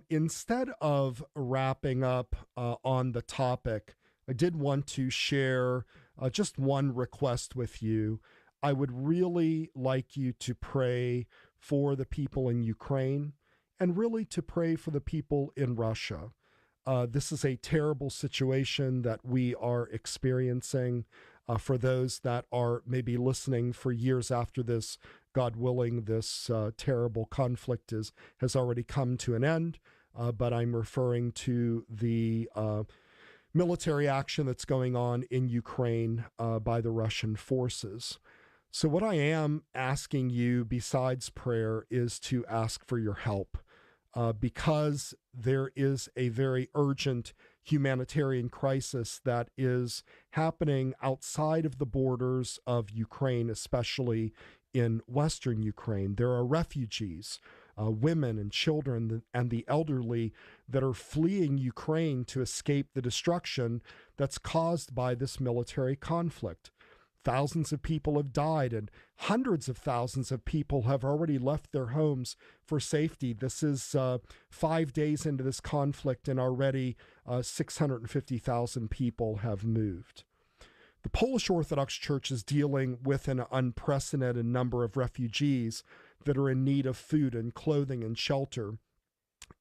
S1: Instead of wrapping up on the topic, I did want to share just one request with you. I would really like you to pray for the people in Ukraine, and really to pray for the people in Russia. This is a terrible situation that we are experiencing. For those that are maybe listening for years after this, God willing, this terrible conflict has already come to an end. But I'm referring to the military action that's going on in Ukraine by the Russian forces. So what I am asking you, besides prayer, is to ask for your help, because there is a very urgent humanitarian crisis that is happening outside of the borders of Ukraine, especially in Western Ukraine. There are refugees, women and children and the elderly, that are fleeing Ukraine to escape the destruction that's caused by this military conflict. Thousands of people have died, and hundreds of thousands of people have already left their homes for safety. This is 5 days into this conflict, and already 650,000 people have moved. The Polish Orthodox Church is dealing with an unprecedented number of refugees that are in need of food and clothing and shelter.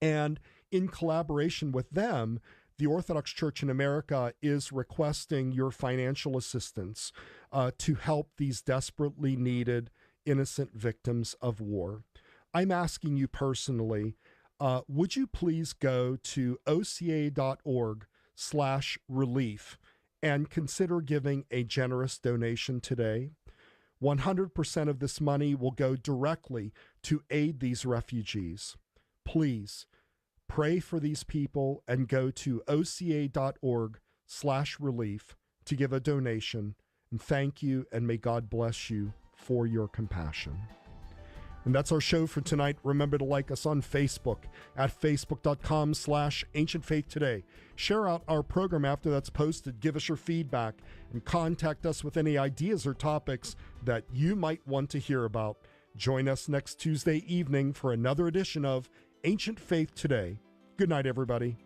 S1: And in collaboration with them, the Orthodox Church in America is requesting your financial assistance to help these desperately needed innocent victims of war. I'm asking you personally, would you please go to oca.org/relief and consider giving a generous donation today. 100% of this money will go directly to aid these refugees. Please pray for these people and go to oca.org/relief to give a donation. And thank you, and may God bless you for your compassion. And that's our show for tonight. Remember to like us on Facebook at facebook.com/ancientfaithtoday. Share out our program after that's posted. Give us your feedback and contact us with any ideas or topics that you might want to hear about. Join us next Tuesday evening for another edition of Ancient Faith Today. Good night, everybody.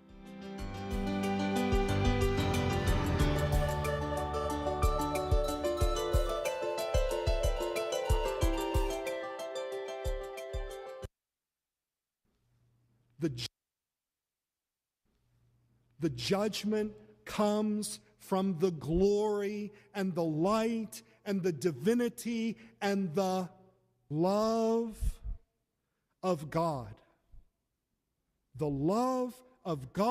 S1: The judgment comes from the glory and the light and the divinity and the love of God. The love of God.